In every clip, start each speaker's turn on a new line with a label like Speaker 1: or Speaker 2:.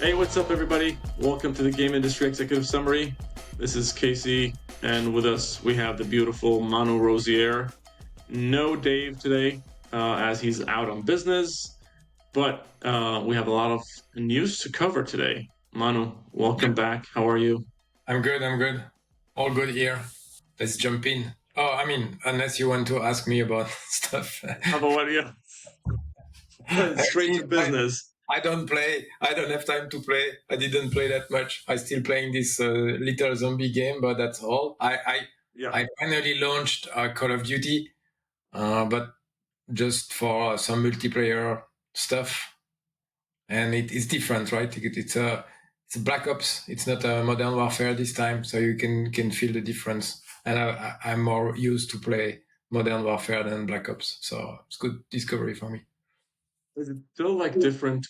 Speaker 1: Hey, what's up, everybody? Welcome to the Game Industry Executive Summary. This is Casey, and with us we have the beautiful Manu Rosier. No Dave today, as he's out on business, but we have a lot of news to cover today. Manu, welcome back. How are you?
Speaker 2: I'm good. All good here. Let's jump in. Oh, I mean, unless you want to ask me about stuff.
Speaker 1: How about what? Yeah, straight to business.
Speaker 2: I don't play. I don't have time to play. I didn't play that much. I'm still playing this little zombie game, but that's all. I finally launched Call of Duty, but just for some multiplayer stuff, and it's different, right? It's a Black Ops. It's not a Modern Warfare this time, so you can feel the difference. And I'm more used to play Modern Warfare than Black Ops, so it's good discovery for me.
Speaker 1: Is it still like different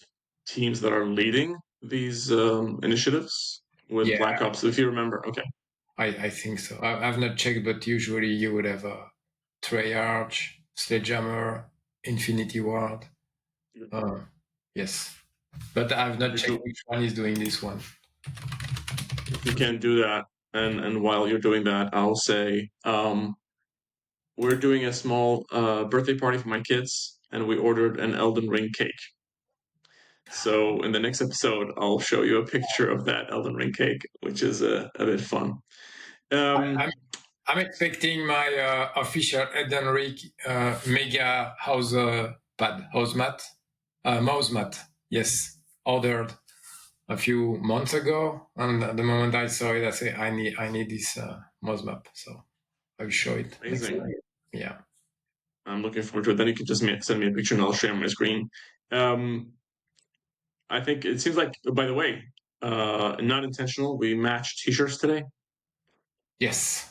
Speaker 1: teams that are leading these initiatives with Black Ops? If you remember, okay.
Speaker 2: I think so. I've not checked, but usually you would have a Treyarch, Sledgehammer, Infinity Ward. Yes, but I've not checked which one is doing this one.
Speaker 1: If you can do that, and while you're doing that, I'll say we're doing a small birthday party for my kids, and we ordered an Elden Ring cake. So in the next episode, I'll show you a picture of that Elden Ring cake, which is a bit fun.
Speaker 2: I'm expecting my official Elden Ring mega mouse mat. Yes, ordered a few months ago, and the moment I saw it, I say I need this mouse map. So I'll show it.
Speaker 1: Amazing.
Speaker 2: Yeah,
Speaker 1: I'm looking forward to it. Then you can just send me a picture, and I'll share my screen. I think it seems like, by the way, not intentional. We matched T-shirts today.
Speaker 2: Yes,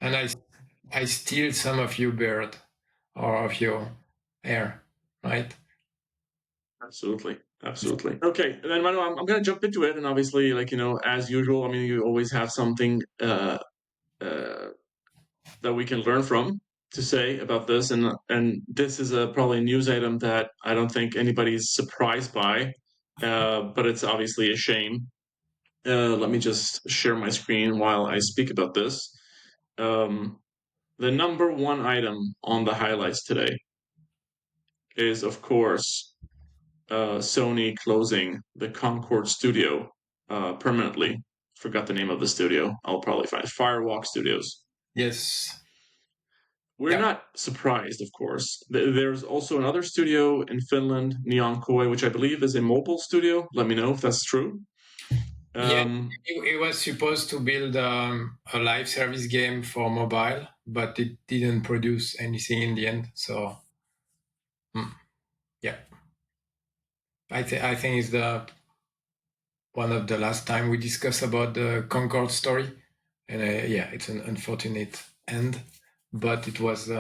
Speaker 2: and I steal some of your beard or of your hair, right?
Speaker 1: Absolutely. Okay, and then Manu, I'm going to jump into it, and obviously, as usual, I mean, you always have something that we can learn from to say about this, and this is probably a news item that I don't think anybody's surprised by, but it's obviously a shame. Let me just share my screen while I speak about this. The number one item on the highlights today is, of course, Sony closing the Concord studio permanently. Forgot the name of the studio. I'll probably find it. Firewalk Studios.
Speaker 2: Yes.
Speaker 1: We're not surprised, of course. There's also another studio in Finland, Neon Koi, which I believe is a mobile studio. Let me know if that's true.
Speaker 2: It was supposed to build a live service game for mobile, but it didn't produce anything in the end. So, yeah, I think it's one of the last time we discussed about the Concord story, and it's an unfortunate end, but it was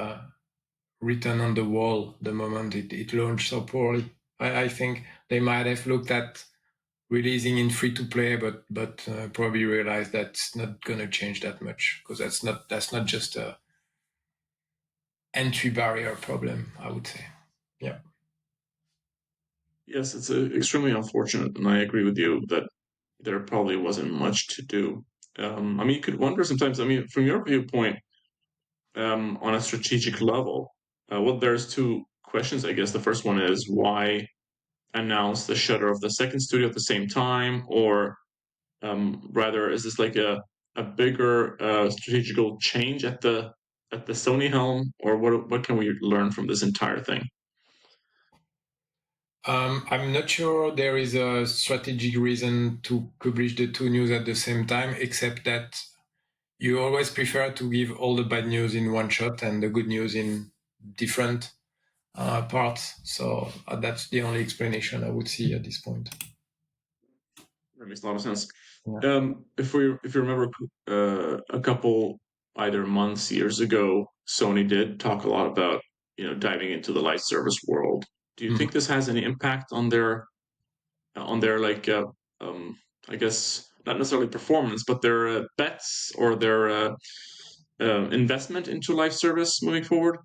Speaker 2: written on the wall the moment it launched so poorly. I think they might have looked at releasing in free-to-play, but probably realized that's not going to change that much, because that's not just a entry barrier problem, I would say. Yeah.
Speaker 1: Yes, it's extremely unfortunate, and I agree with you that there probably wasn't much to do. I mean, you could wonder sometimes. I mean, from your viewpoint, on a strategic level, there's two questions, I guess. The first one is why announce the shutter of the second studio at the same time, or rather, is this like a bigger strategical change at the Sony helm, or what can we learn from this entire thing?
Speaker 2: I'm not sure there is a strategic reason to publish the two news at the same time, except that you always prefer to give all the bad news in one shot and the good news in different parts. So that's the only explanation I would see at this point.
Speaker 1: That makes a lot of sense. Yeah. If you remember, a couple either months, years ago, Sony did talk a lot about diving into the live service world. Do you think this has any impact on their like I guess not necessarily performance, but their bets or their investment into live service moving forward?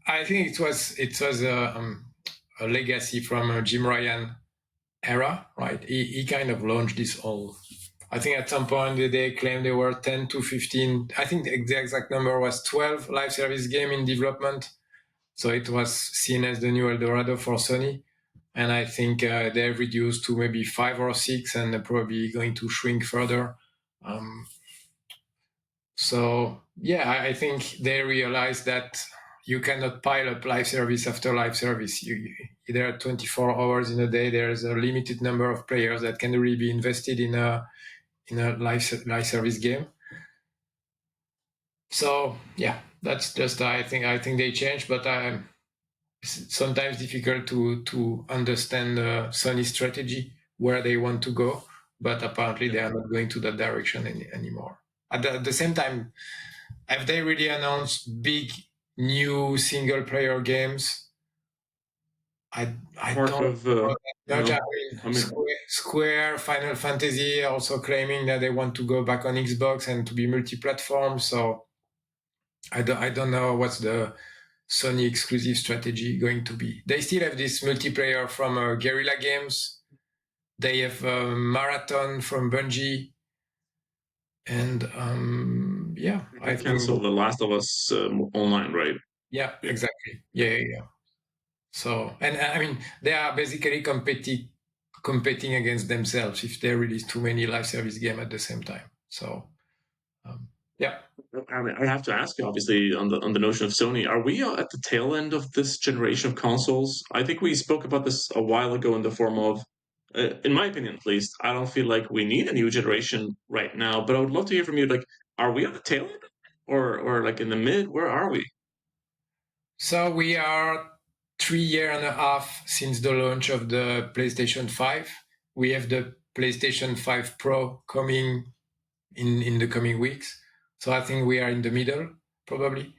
Speaker 2: I think it was a legacy from Jim Ryan era, right? He kind of launched this whole. I think at some point they claimed there were 10 to 15. I think the exact number was 12 live service game in development. So it was seen as the new Eldorado for Sony. And I think they've reduced to maybe 5 or 6, and they're probably going to shrink further. So yeah, I think they realized that you cannot pile up live service after live service. There are 24 hours in a day. There's a limited number of players that can really be invested in a live service game. So yeah, that's just I think they changed, but it's sometimes difficult to understand Sony's strategy, where they want to go, but apparently they are not going to that direction anymore. At the same time, have they really announced big new single player games? I don't know that much. Square, Final Fantasy also claiming that they want to go back on Xbox and to be multi-platform. So I don't know what's the Sony exclusive strategy going to be. They still have this multiplayer from Guerrilla Games. They have Marathon from Bungie. And
Speaker 1: I canceled The Last of Us online, right?
Speaker 2: Yeah, exactly. Yeah. So, and I mean, they are basically competing against themselves if they release too many live service games at the same time. So, yeah.
Speaker 1: I mean, I have to ask you, obviously, on the notion of Sony, are we at the tail end of this generation of consoles? I think we spoke about this a while ago in the form of, in my opinion, at least, I don't feel like we need a new generation right now. But I would love to hear from you. Like, are we at the tail end, or like in the mid? Where are we?
Speaker 2: So we are 3.5 years since the launch of the PlayStation 5. We have the PlayStation 5 Pro coming in the coming weeks. So I think we are in the middle, probably.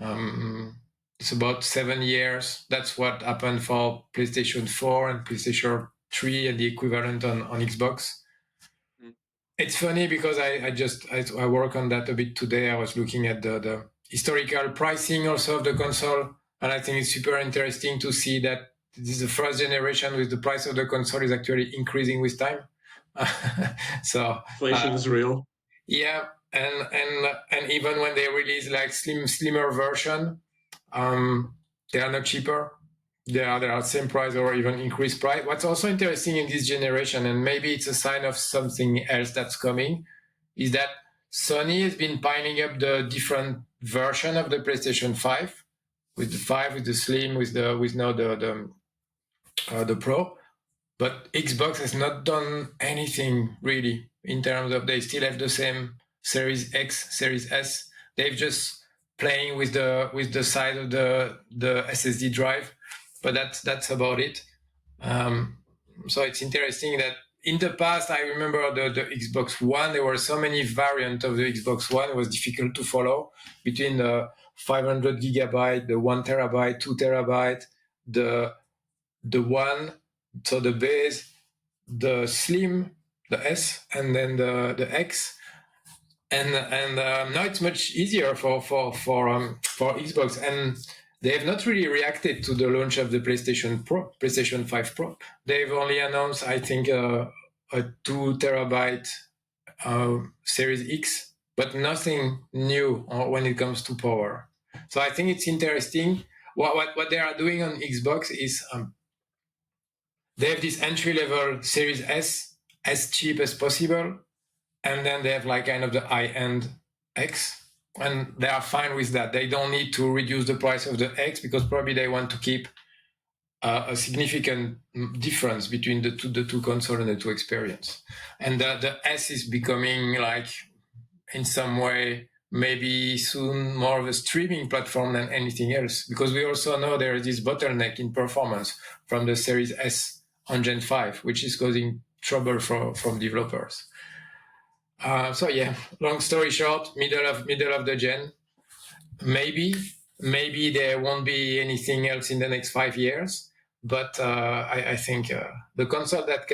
Speaker 2: It's about 7 years. That's what happened for PlayStation 4 and PlayStation 3 and the equivalent on Xbox. It's funny because I work on that a bit today. I was looking at the historical pricing also of the console, and I think it's super interesting to see that this is the first generation with the price of the console is actually increasing with time. So
Speaker 1: inflation is real.
Speaker 2: Yeah, and even when they release like slimmer version, they are not cheaper. They are the same price or even increased price. What's also interesting in this generation, and maybe it's a sign of something else that's coming, is that Sony has been piling up the different version of the PlayStation 5, with the 5, with the Slim, with now the Pro. But Xbox has not done anything really in terms of, they still have the same Series X, Series S. They've just playing with the size of the SSD drive, but that's about it. So it's interesting that in the past, I remember the Xbox One, there were so many variants of the Xbox One, it was difficult to follow between the 500 gigabyte, the 1 terabyte, 2 terabyte, the One, so the base, the Slim, the S, and then the X. And now it's much easier for Xbox, and they have not really reacted to the launch of the PlayStation 5 Pro. They've only announced, I think, a 2 terabyte Series X, but nothing new when it comes to power. So I think it's interesting. What they are doing on Xbox is they have this entry-level Series S, as cheap as possible, and then they have like kind of the high-end X, and they are fine with that. They don't need to reduce the price of the X because probably they want to keep a significant difference between the two console and the two experience. And the S is becoming like, in some way, maybe soon more of a streaming platform than anything else, because we also know there is this bottleneck in performance from the Series S on Gen 5, which is causing trouble from developers. So yeah, long story short, middle of the gen. Maybe there won't be anything else in the next 5 years, but I think the console that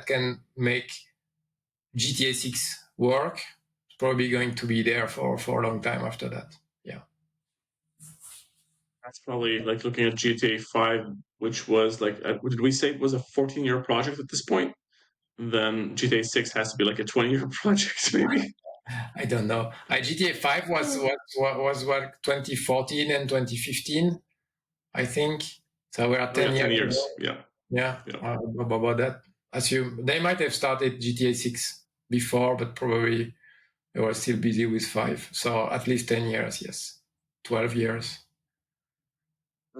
Speaker 2: can make GTA 6 work is probably going to be there for a long time after that. Yeah.
Speaker 1: That's probably like looking at GTA 5, which was like, did we say it was a 14-year project at this point? Then GTA 6 has to be like a 20-year project, maybe.
Speaker 2: I don't know. GTA 5 was what 2014 and 2015, I think. So we're at 10
Speaker 1: 10
Speaker 2: years
Speaker 1: years.
Speaker 2: ago.
Speaker 1: Yeah.
Speaker 2: Yeah,
Speaker 1: Yeah.
Speaker 2: about that. Assume they might have started GTA 6 before, but probably they were still busy with 5. So at least 10 years, yes. 12 years.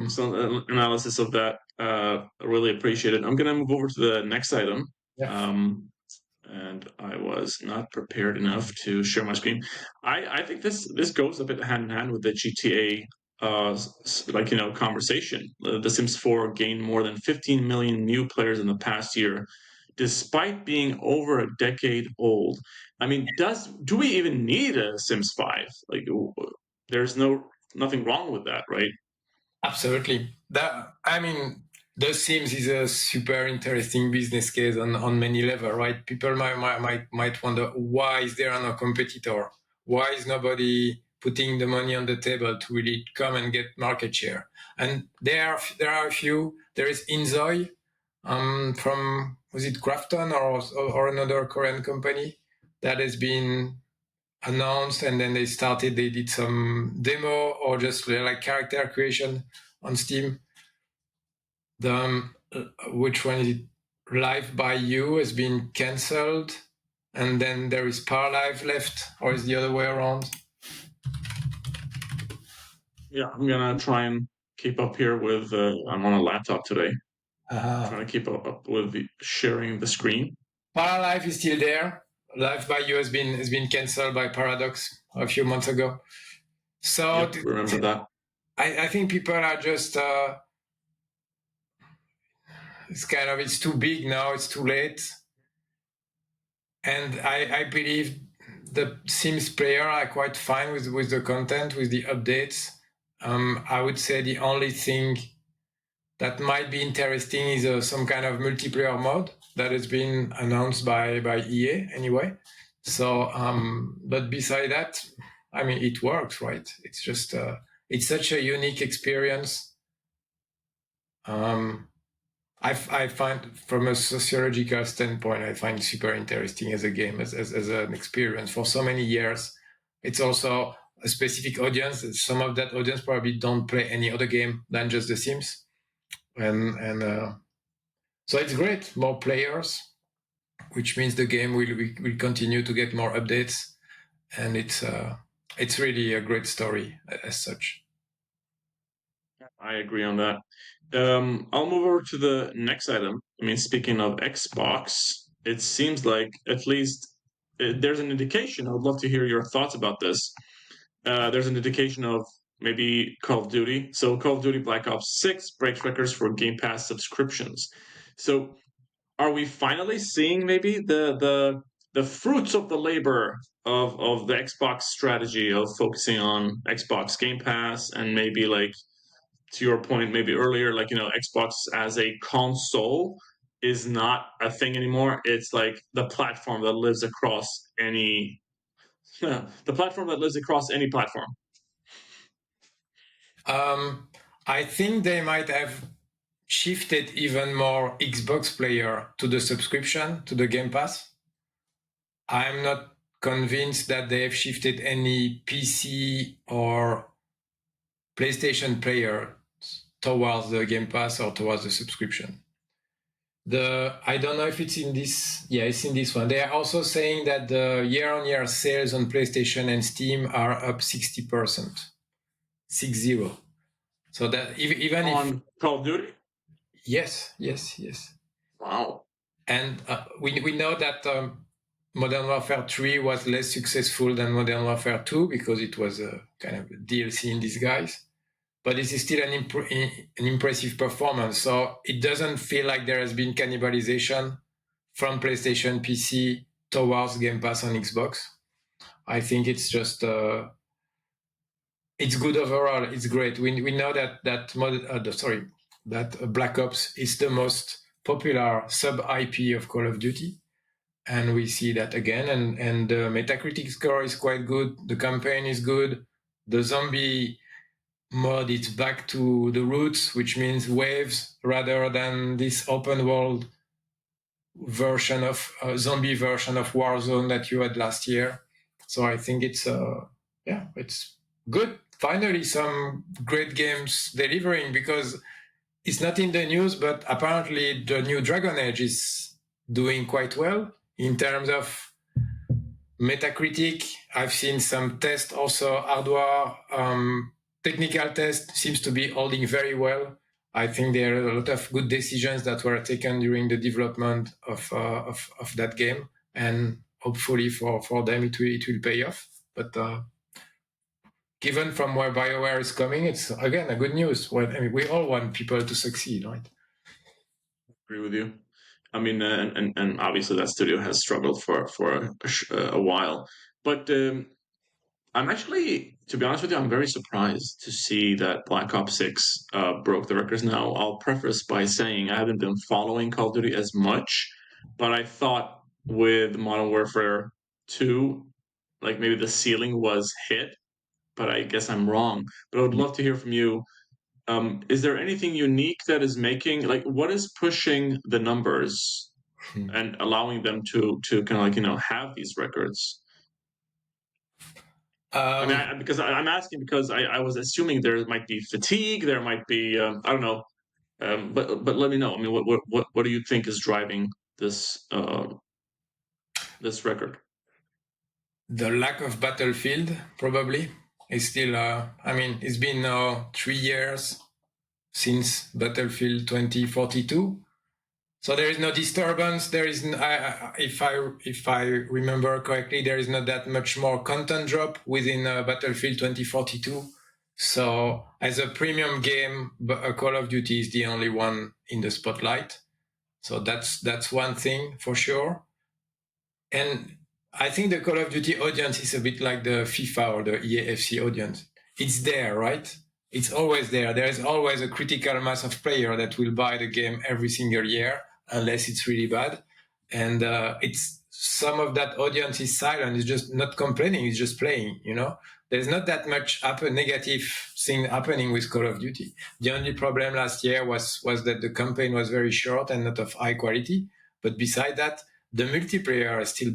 Speaker 1: Excellent analysis of that. I really appreciate it. I'm going to move over to the next item.
Speaker 2: Yeah.
Speaker 1: And I was not prepared enough to share my screen. I think this goes a bit hand in hand with the GTA conversation. The Sims 4 gained more than 15 million new players in the past year, despite being over a decade old. I mean, do we even need a Sims 5? Like, there's nothing wrong with that, right?
Speaker 2: Absolutely. The Sims is a super interesting business case on many levels, right? People might wonder, why is there no competitor? Why is nobody putting the money on the table to really come and get market share? And there are a few. There is Inzoi from, was it Grafton or another Korean company that has been announced, and then they did some demo or just like character creation on Steam. Which one is it? Live by You has been cancelled, and then there is Paralive left, or is the other way around?
Speaker 1: Yeah, I'm gonna try and keep up here with. I'm on a laptop today. Trying to keep up with sharing the screen.
Speaker 2: Paralive is still there. Live by You has been cancelled by Paradox a few months ago. So
Speaker 1: yep, remember that.
Speaker 2: I think people are just. It's too big now. It's too late. And I believe the Sims player are quite fine with the content, with the updates. I would say the only thing that might be interesting is some kind of multiplayer mode that has been announced by EA anyway. So, but beside that, I mean, it works, right? It's just, it's such a unique experience. I find, from a sociological standpoint, I find it super interesting as a game, as an experience for so many years. It's also a specific audience. Some of that audience probably don't play any other game than just The Sims. And so it's great, more players, which means the game will continue to get more updates. And it's really a great story as such.
Speaker 1: I agree on that. I'll move over to the next item. I mean, speaking of Xbox, it seems like at least there's an indication. I would love to hear your thoughts about this. There's an indication of maybe Call of Duty. So Call of Duty Black Ops 6 breaks records for Game Pass subscriptions. So are we finally seeing maybe the fruits of the labor of the Xbox strategy of focusing on Xbox Game Pass and maybe like, to your point maybe earlier, like, Xbox as a console is not a thing anymore. It's like the platform that lives across any the platform that lives across any platform.
Speaker 2: I think they might have shifted even more Xbox player to the subscription, to the Game Pass. I'm not convinced that they have shifted any PC or PlayStation player towards the Game Pass or towards the subscription. I don't know if it's in this. Yeah, it's in this one. They are also saying that the year-on-year sales on PlayStation and Steam are up 60%. 60. So that even
Speaker 1: on Call of Duty.
Speaker 2: Yes.
Speaker 1: Wow.
Speaker 2: And we know that Modern Warfare 3 was less successful than Modern Warfare 2 because it was a kind of a DLC in disguise. But this is still an impressive performance. So it doesn't feel like there has been cannibalization from PlayStation PC towards Game Pass on Xbox. I think it's just it's good overall. It's great. We know that Black Ops is the most popular sub IP of Call of Duty, and we see that again. And the Metacritic score is quite good. The campaign is good. The zombie mode, it's back to the roots, which means waves rather than this open world version of zombie version of Warzone that you had last year. So I think it's it's good. Finally, some great games delivering, because it's not in the news, but apparently the new Dragon Age is doing quite well in terms of Metacritic. I've seen some tests also, hardware, technical test seems to be holding very well. I think there are a lot of good decisions that were taken during the development of that game, and hopefully for them it will pay off. But given from where BioWare is coming, it's again a good news. Well, I mean, we all want people to succeed, right?
Speaker 1: Agree with you. I mean, and obviously that studio has struggled for a while, but I'm actually, to be honest with you, I'm very surprised to see that Black Ops 6 broke the records. Now, I'll preface by saying I haven't been following Call of Duty as much, but I thought with Modern Warfare 2, like maybe the ceiling was hit, but I guess I'm wrong. But I would love to hear from you. Is there anything unique that is making, like, what is pushing the numbers and allowing them to kind of like, have these records? I mean, because I'm asking because I was assuming there might be fatigue, there might be I don't know, but let me know. I mean, what do you think is driving this this record?
Speaker 2: The lack of Battlefield probably is still. I mean, it's been now 3 years since Battlefield 2042. So there is no disturbance. There is, if I remember correctly, there is not that much more content drop within Battlefield 2042. So as a premium game, Call of Duty is the only one in the spotlight. So that's one thing for sure. And I think the Call of Duty audience is a bit like the FIFA or the EAFC audience. It's there, right? It's always there. There is always a critical mass of players that will buy the game every single year, unless it's really bad. And it's some of that audience is silent. It's just not complaining. It's just playing. There's not that much negative thing happening with Call of Duty. The only problem last year was that the campaign was very short and not of high quality. But beside that, the multiplayer is still,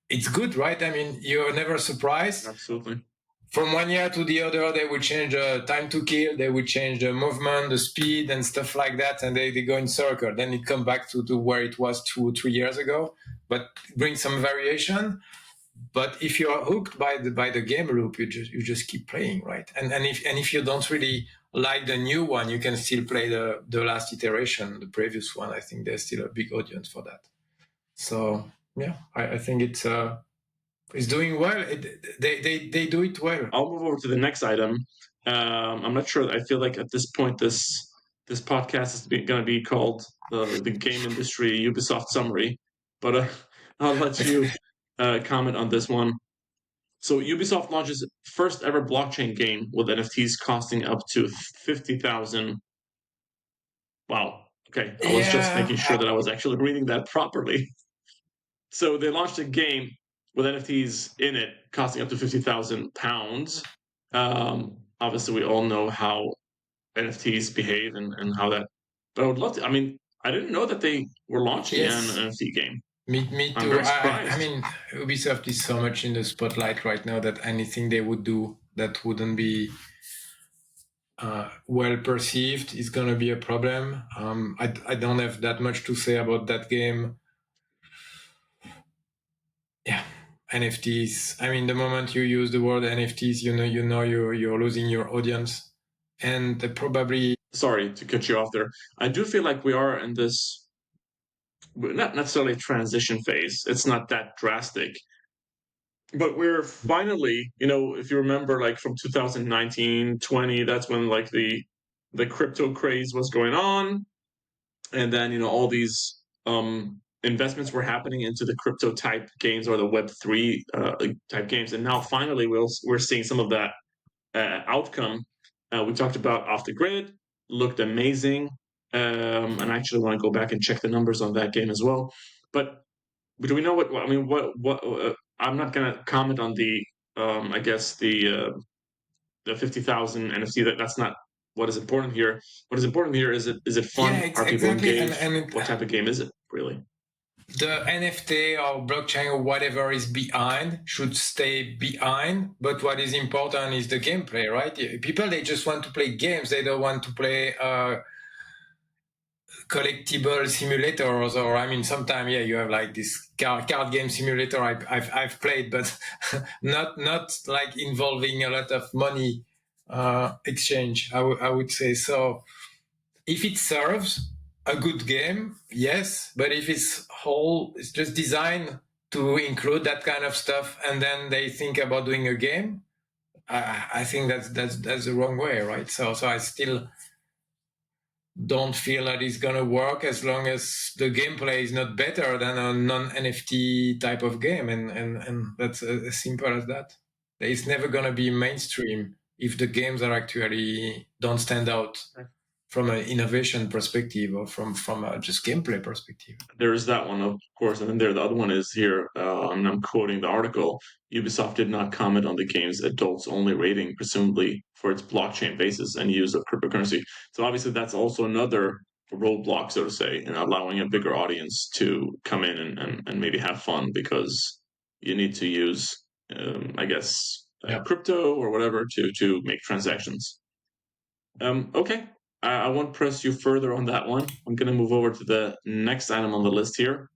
Speaker 2: it's good, right? I mean, you're never surprised.
Speaker 1: Absolutely.
Speaker 2: From one year to the other, they will change the time to kill, they will change the movement, the speed, and stuff like that, and they go in circle. Then it come back to where it was 2 or 3 years ago, but bring some variation. But if you're hooked by the game loop, you just keep playing, right? And if you don't really like the new one, you can still play the last iteration, the previous one. I think there's still a big audience for that. So yeah, I think it's doing well. They do it well.
Speaker 1: I'll move over to the next item. I'm not sure. I feel like at this point, this podcast is going to be called the game industry Ubisoft summary. But I'll let you comment on this one. So Ubisoft launches first ever blockchain game with NFTs costing up to 50,000. Wow. Okay, I was just making sure that I was actually reading that properly. So they launched a game with NFTs in it costing up to £50,000. Obviously, we all know how NFTs behave and how that. But I would love to. I mean, I didn't know that they were launching an NFT game.
Speaker 2: Me too.
Speaker 1: I'm very surprised.
Speaker 2: I mean, Ubisoft is so much in the spotlight right now that anything they would do that wouldn't be well perceived is going to be a problem. I don't have that much to say about that game. Yeah, NFTs. I mean, the moment you use the word NFTs, you know you're losing your audience, and probably.
Speaker 1: Sorry to cut you off there. I do feel like we are in this, not necessarily transition phase. It's not that drastic, but we're finally, if you remember, like from 2019, 20, that's when like the crypto craze was going on, and then all these investments were happening into the crypto type games or the Web3 type games, and now finally we're seeing some of that outcome. We talked about Off the Grid, looked amazing, and I actually want to go back and check the numbers on that game as well. But do we know what? I mean, what? I'm not going to comment on the, I guess the the 50,000 NFT. That's not what is important here. What is important here is it fun?
Speaker 2: Yeah,
Speaker 1: Are people
Speaker 2: exactly.
Speaker 1: engaged? What type of game is it, really?
Speaker 2: The NFT or blockchain or whatever is behind should stay behind. But what is important is the gameplay, right? People, they just want to play games. They don't want to play collectible simulators, or I mean, sometimes you have like this card game simulator I've played, but not like involving a lot of money exchange. I would say so. If it serves a good game, yes, but if it's just designed to include that kind of stuff, and then they think about doing a game, I think that's the wrong way, right? So I still don't feel that it's gonna work as long as the gameplay is not better than a non-NFT type of game, and that's as simple as that. It's never gonna be mainstream if the games are actually don't stand out from an innovation perspective or from a just gameplay perspective.
Speaker 1: There's that one, of course, and then the other one is here, and I'm quoting the article. Ubisoft did not comment on the game's adults-only rating, presumably for its blockchain basis and use of cryptocurrency. So obviously, that's also another roadblock, so to say, in allowing a bigger audience to come in and maybe have fun, because you need to use, I guess, crypto or whatever to make transactions. Okay, I won't press you further on that one. I'm going to move over to the next item on the list here.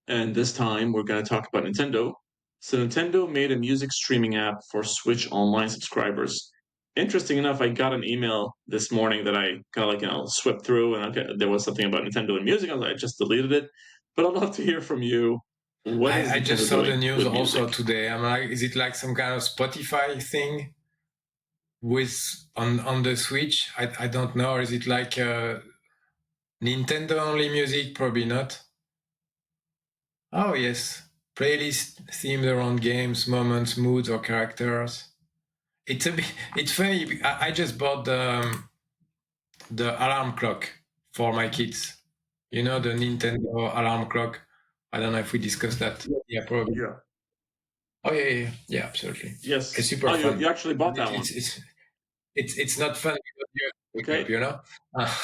Speaker 1: And this time we're going to talk about Nintendo. So Nintendo made a music streaming app for Switch Online subscribers. Interesting enough, I got an email this morning that I kind of swept through, and there was something about Nintendo and music. I just deleted it. But I'd love to hear from you. What is
Speaker 2: I
Speaker 1: Nintendo
Speaker 2: just saw
Speaker 1: doing
Speaker 2: the news
Speaker 1: with
Speaker 2: also
Speaker 1: music?
Speaker 2: today. I'm like, is it like some kind of Spotify thing with on the Switch? I don't know. Or is it like Nintendo only music? Probably not. Oh yes, playlist themed around games, moments, moods, or characters. It's funny. I just bought the alarm clock for my kids. You know, the Nintendo alarm clock. I don't know if we discussed that. Yeah, probably.
Speaker 1: Yeah.
Speaker 2: Oh yeah, absolutely.
Speaker 1: Yes.
Speaker 2: It's super fun.
Speaker 1: You actually bought that one.
Speaker 2: It's not fun because
Speaker 1: Okay.
Speaker 2: you know.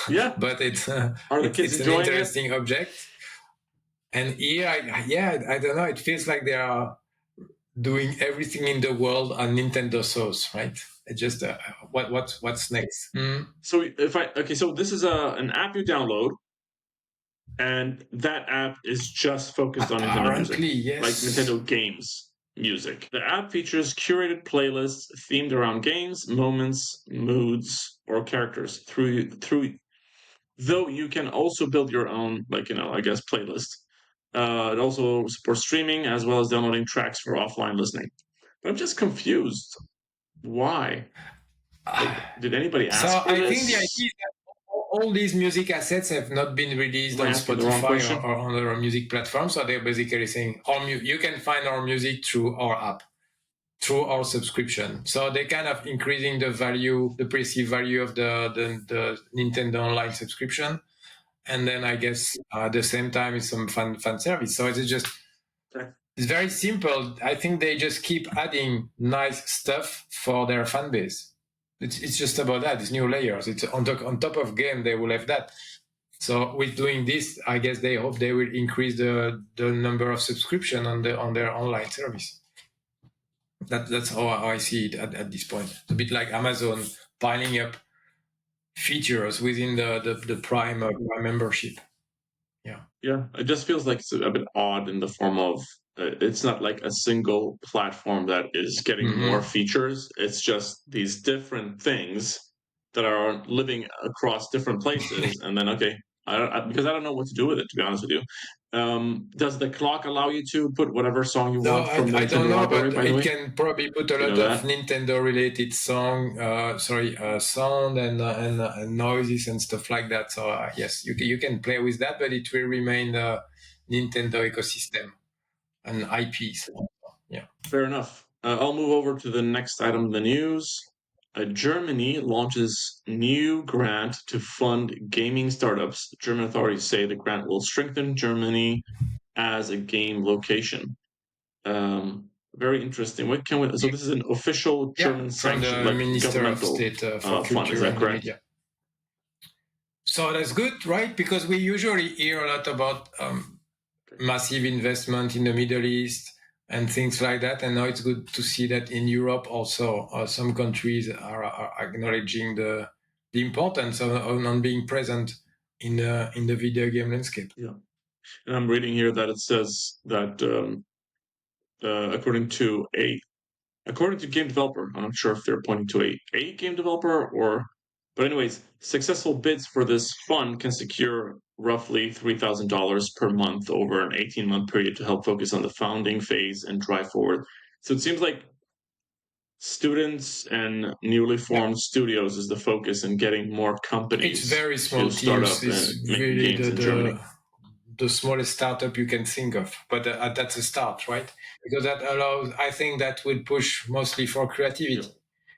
Speaker 1: Yeah.
Speaker 2: But it's
Speaker 1: Are the kids
Speaker 2: it's an
Speaker 1: enjoying
Speaker 2: interesting object. And here, I don't know. It feels like they are doing everything in the world on Nintendo sauce, right? It's just what's next?
Speaker 1: So so this is an app you download, and that app is just focused on Nintendo music,
Speaker 2: Yes.
Speaker 1: like Nintendo games music. The app features curated playlists themed around games, moments, moods, or characters. Though you can also build your own, I guess, playlist. It also supports streaming as well as downloading tracks for offline listening. But I'm just confused. Why? Did anybody ask for
Speaker 2: I
Speaker 1: this?
Speaker 2: think the idea is that all these music assets have not been released on Spotify or on other music platforms. So they're basically saying, you can find our music through our app, through our subscription. So they're kind of increasing the value, the perceived value of the Nintendo Online subscription. And then I guess at the same time, it's some fan service. So it's just, it's very simple. I think they just keep adding nice stuff for their fan base. It's just about that. It's new layers. It's on top of game. They will have that. So with doing this, I guess they hope they will increase the number of subscription on their online service. That's how I see it at this point. It's a bit like Amazon piling up features within the Prime membership.
Speaker 1: Yeah, it just feels like it's a bit odd in the form of it's not like a single platform that is getting more features. It's just these different things that are living across different places. And then, because I don't know what to do with it, to be honest with you. Does the clock allow you to put whatever song you want from the Nintendo library, by the way?
Speaker 2: It can probably put a lot of Nintendo-related sound and noises and stuff like that. So yes, you can play with that, but it will remain the Nintendo ecosystem and IPs. Yeah,
Speaker 1: fair enough. I'll move over to the next item in the news. Germany launches new grant to fund gaming startups. German authorities say the grant will strengthen Germany as a game location. very interesting. What can we? So this is an official German sanction, like
Speaker 2: Minister of
Speaker 1: governmental
Speaker 2: State for
Speaker 1: fund.
Speaker 2: Culture
Speaker 1: Is that
Speaker 2: and
Speaker 1: correct?
Speaker 2: Media. So that's good, right? Because we usually hear a lot about massive investment in the Middle East and things like that. And now it's good to see that in Europe also some countries are acknowledging the importance on being present in the video game landscape.
Speaker 1: Yeah, and I'm reading here that it says that according to game developer, I'm not sure if they're pointing to a game developer or, but anyways, successful bids for this fund can secure roughly $3,000 per month over an 18-month period to help focus on the founding phase and drive forward. So it seems like students and newly formed studios is the focus in getting more companies.
Speaker 2: It's very small
Speaker 1: to start
Speaker 2: teams.
Speaker 1: up and
Speaker 2: it's
Speaker 1: make
Speaker 2: really
Speaker 1: games in Germany.
Speaker 2: The smallest startup you can think of, but that's a start, right? Because that allows, I think that will push mostly for creativity,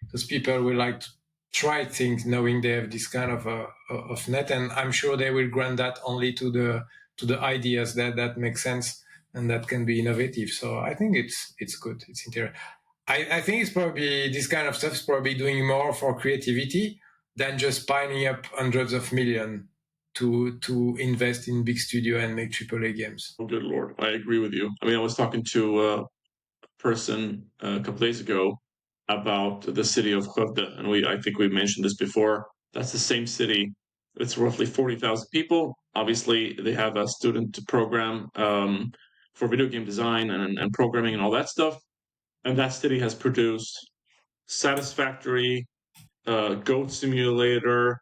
Speaker 2: because people will like to try things knowing they have this kind of net, and I'm sure they will grant that only to the ideas that make sense and that can be innovative. So I think it's good. It's interesting. I think it's probably this kind of stuff is probably doing more for creativity than just piling up hundreds of millions to invest in big studio and make AAA games.
Speaker 1: Oh, good Lord. I agree with you. I mean, I was talking to a person a couple days ago about the city of Skövde, and I think we mentioned this before. That's the same city. It's roughly 40,000 people. Obviously, they have a student program for video game design and programming and all that stuff. And that city has produced Satisfactory, Goat Simulator,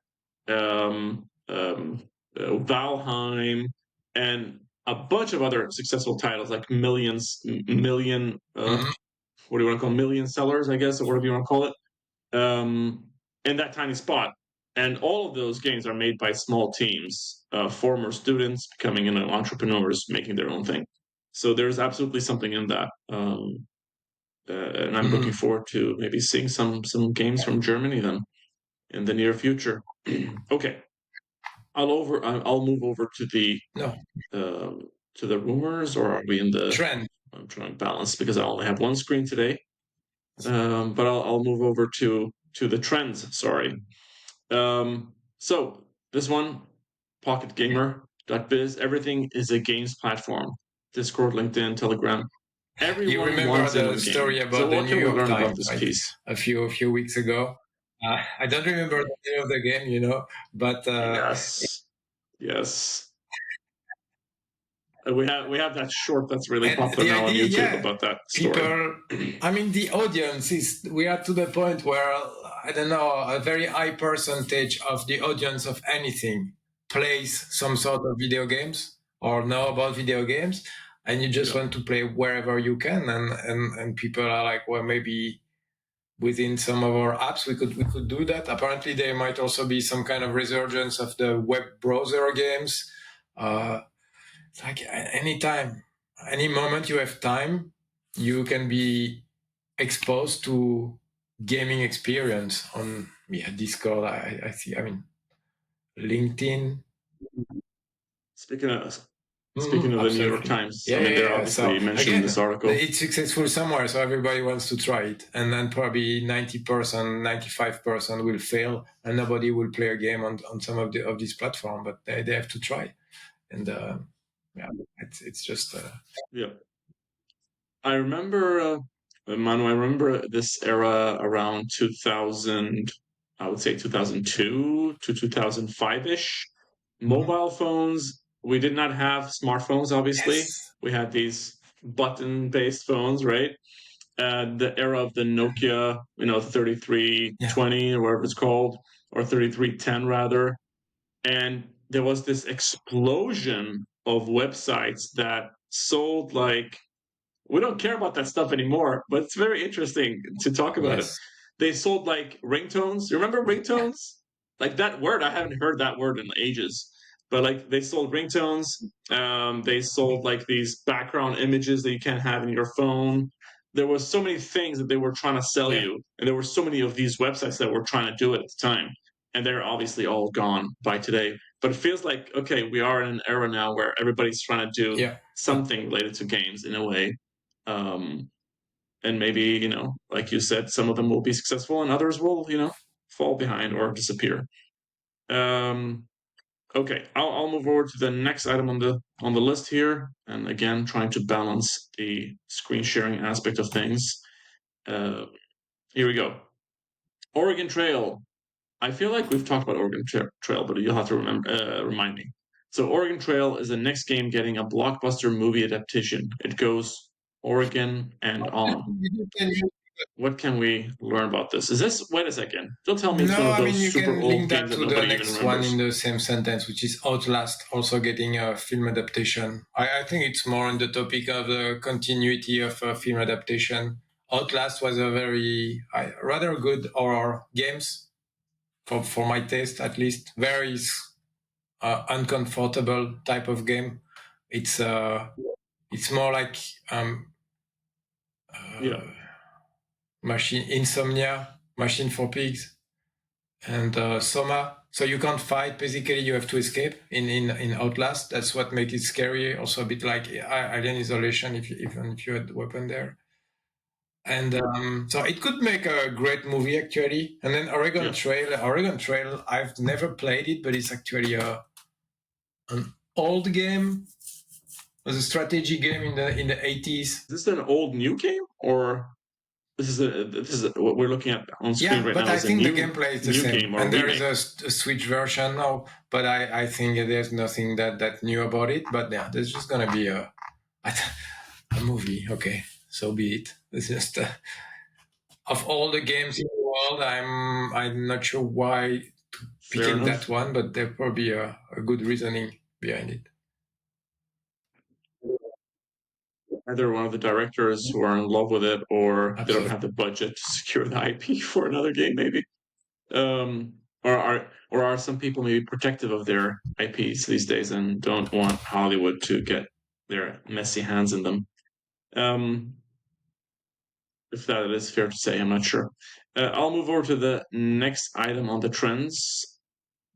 Speaker 1: Valheim, and a bunch of other successful titles like million, what do you want to call million sellers, I guess, or whatever you want to call it, in that tiny spot. And all of those games are made by small teams, former students becoming entrepreneurs, making their own thing. So there's absolutely something in that. And I'm looking forward to maybe seeing some games from Germany then in the near future. Okay, I'll move over to the rumors, or are we in the
Speaker 2: trend?
Speaker 1: I'm trying to balance because I only have one screen today. But I'll move over to the trends. Sorry. So this one, PocketGamer.biz. Everything is a games platform. Discord, LinkedIn, Telegram. Everyone
Speaker 2: you remember
Speaker 1: wants
Speaker 2: the story about
Speaker 1: so
Speaker 2: the New York Times
Speaker 1: about this
Speaker 2: right?
Speaker 1: piece?
Speaker 2: A few weeks ago. I don't remember the name of the game, but
Speaker 1: yes. We have that short that's really popular now on YouTube about that story.
Speaker 2: People, I mean, the audience we are to the point where, I don't know, a very high percentage of the audience of anything plays some sort of video games or know about video games, and you just want to play wherever you can, and people are like, well, maybe within some of our apps we could do that. Apparently there might also be some kind of resurgence of the web browser games. It's like anytime, any moment you have time, you can be exposed to gaming experience on Discord. I see. I mean, LinkedIn.
Speaker 1: Speaking of the New York Times, they're obviously mentioning this article.
Speaker 2: It's successful somewhere, so everybody wants to try it, and then probably 90%, 95% will fail, and nobody will play a game on some of these platforms. But they have to try, and it's just
Speaker 1: I remember, Manu. I remember this era around 2000. I would say 2002 to 2005-ish. Mobile phones. We did not have smartphones, obviously. Yes. We had these button-based phones, right? The era of the Nokia, 3320 or whatever it's called, or 3310 rather. And there was this explosion of websites that sold like, we don't care about that stuff anymore, but it's very interesting to talk about it. They sold like ringtones. You remember ringtones? Like that word, I haven't heard that word in ages. But like they sold ringtones. They sold like these background images that you can't have in your phone. There was so many things that they were trying to sell you, and there were so many of these websites that were trying to do it at the time, and they're obviously all gone by today. But it feels like, okay, we are in an era now where everybody's trying to do something related to games in a way. and maybe, like you said, some of them will be successful and others will, fall behind or disappear. Okay, I'll move over to the next item on the list here, and again, trying to balance the screen sharing aspect of things. Here we go. Oregon Trail. I feel like we've talked about Oregon Trail, but you'll have to remind me. So Oregon Trail is the next game getting a blockbuster movie adaptation. It goes Oregon and on. What can we learn about this? Wait a second. Don't tell me it's one of those super old games that nobody even remembers.
Speaker 2: You can link that to the next one in the same sentence, which is Outlast, also getting a film adaptation. I think it's more on the topic of the continuity of film adaptation. Outlast was a very rather good horror games, for my taste at least. Very uncomfortable type of game. It's more like Machine Insomnia, Machine for Pigs, and Soma. So you can't fight. Basically, you have to escape in Outlast. That's what makes it scary. Also a bit like Alien Isolation, even if you had the weapon there. And so it could make a great movie actually. And then Oregon Trail. I've never played it, but it's actually an old game. It was a strategy game in the 80s.
Speaker 1: Is this an old new game, or this is what we're looking at on screen right now?
Speaker 2: But I think the gameplay is the same, and there is a Switch version now. But I think there's nothing that new about it. But yeah, there's just gonna be a movie. Okay, so be it. It's just of all the games in the world, I'm not sure why picking that one, but there's probably a good reasoning behind it.
Speaker 1: Either one of the directors who are in love with it, or they don't have the budget to secure the IP for another game, maybe. Or are some people maybe protective of their IPs these days and don't want Hollywood to get their messy hands in them? If that is fair to say, I'm not sure. I'll move over to the next item on the trends.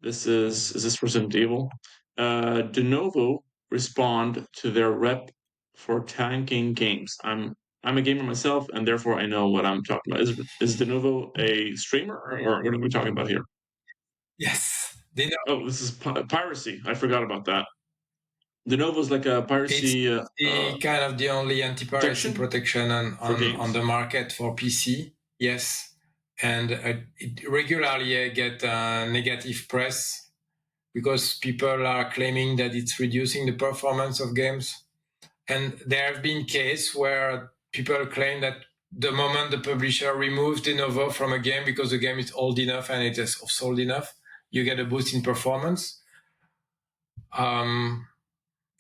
Speaker 1: Is this Resident Evil? Denuvo respond to their rep for tanking games. I'm a gamer myself, and therefore I know what I'm talking about. Is Denuvo a streamer, or what are we talking about here?
Speaker 2: Yes.
Speaker 1: Oh, this is piracy. I forgot about that. Denuvo is like a piracy.
Speaker 2: It's kind of the only anti-piracy protection on the market for PC. Yes, and it regularly get negative press because people are claiming that it's reducing the performance of games. And there have been cases where people claim that the moment the publisher removes Denuvo from a game because the game is old enough and it is sold enough, you get a boost in performance.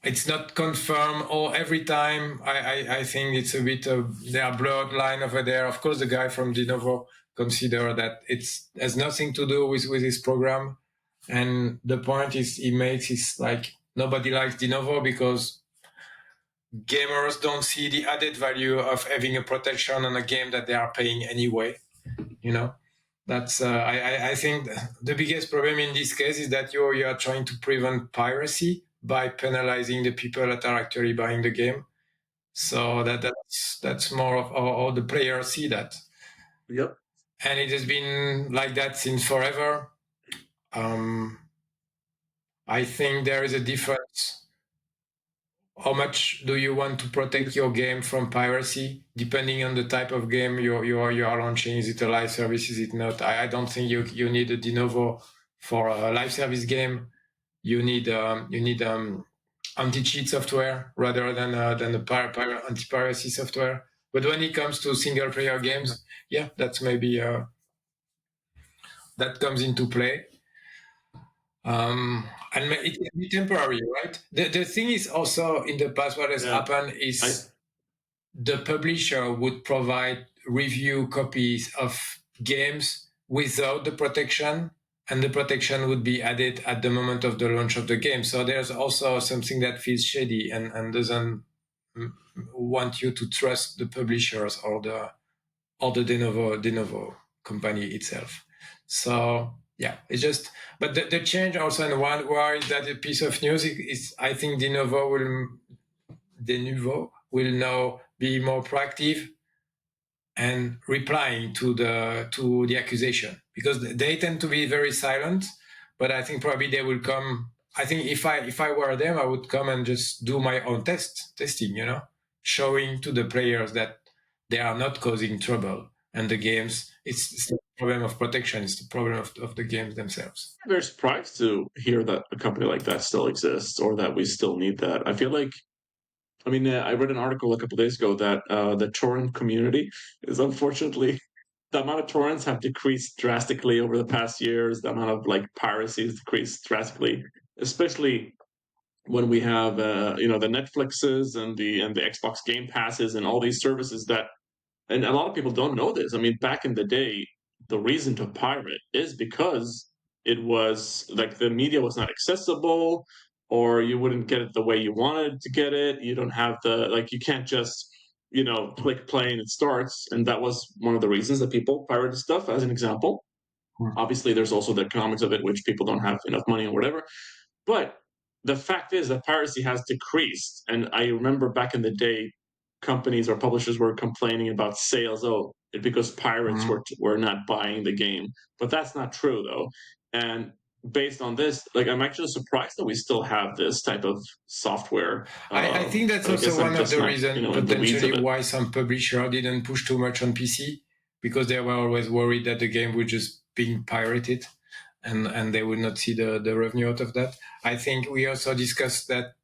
Speaker 2: It's not confirmed every time. I think it's a bit there are blurred line over there. Of course, the guy from Denuvo consider that it has nothing to do with his program. And the point he makes is like nobody likes Denuvo because gamers don't see the added value of having a protection on a game that they are paying anyway. That's I think the biggest problem in this case is that you are trying to prevent piracy by penalizing the people that are actually buying the game. So that's more of how the players see that.
Speaker 1: Yep.
Speaker 2: And it has been like that since forever. I think there is a difference. How much do you want to protect your game from piracy? Depending on the type of game you are launching, is it a live service? Is it not? I don't think you need a Denuvo for a live service game. You need anti-cheat software rather than the anti-piracy software. But when it comes to single-player games, yeah, that's maybe that comes into play. And it can be temporary, right? The thing is also in the past what has happened is the publisher would provide review copies of games without the protection, and the protection would be added at the moment of the launch of the game. So there's also something that feels shady and doesn't want you to trust the publishers or the Denuvo company itself. So yeah, it's just, but the change also, and one why is that a piece of news is I think Denuvo will now be more proactive and replying to the accusation, because they tend to be very silent. But I think probably they will come. I think if I were them, I would come and just do my own testing, showing to the players that they are not causing trouble, and the games, it's the problem of protection, it's the problem of the games themselves.
Speaker 1: I'm very surprised to hear that a company like that still exists, or that we still need that. I feel like, I mean, I read an article a couple days ago that the torrent community is, unfortunately, the amount of torrents have decreased drastically over the past years. The amount of like piracy has decreased drastically, especially when we have the Netflixes and the Xbox Game Passes and all these services that, and a lot of people don't know this. I mean, back in the day, the reason to pirate is because it was like the media was not accessible, or you wouldn't get it the way you wanted to get it. You don't have the, like, you can't just, click play and it starts. And that was one of the reasons that people pirated stuff, as an example. Obviously, there's also the economics of it, which people don't have enough money or whatever. But the fact is that piracy has decreased. And I remember back in the day, companies or publishers were complaining about sales. Oh, because pirates were not buying the game. But that's not true, though. And based on this, like, I'm actually surprised that we still have this type of software.
Speaker 2: I think that's also one of the reasons potentially why some publisher didn't push too much on PC, because they were always worried that the game would just being pirated, and they would not see the revenue out of that. I think we also discussed that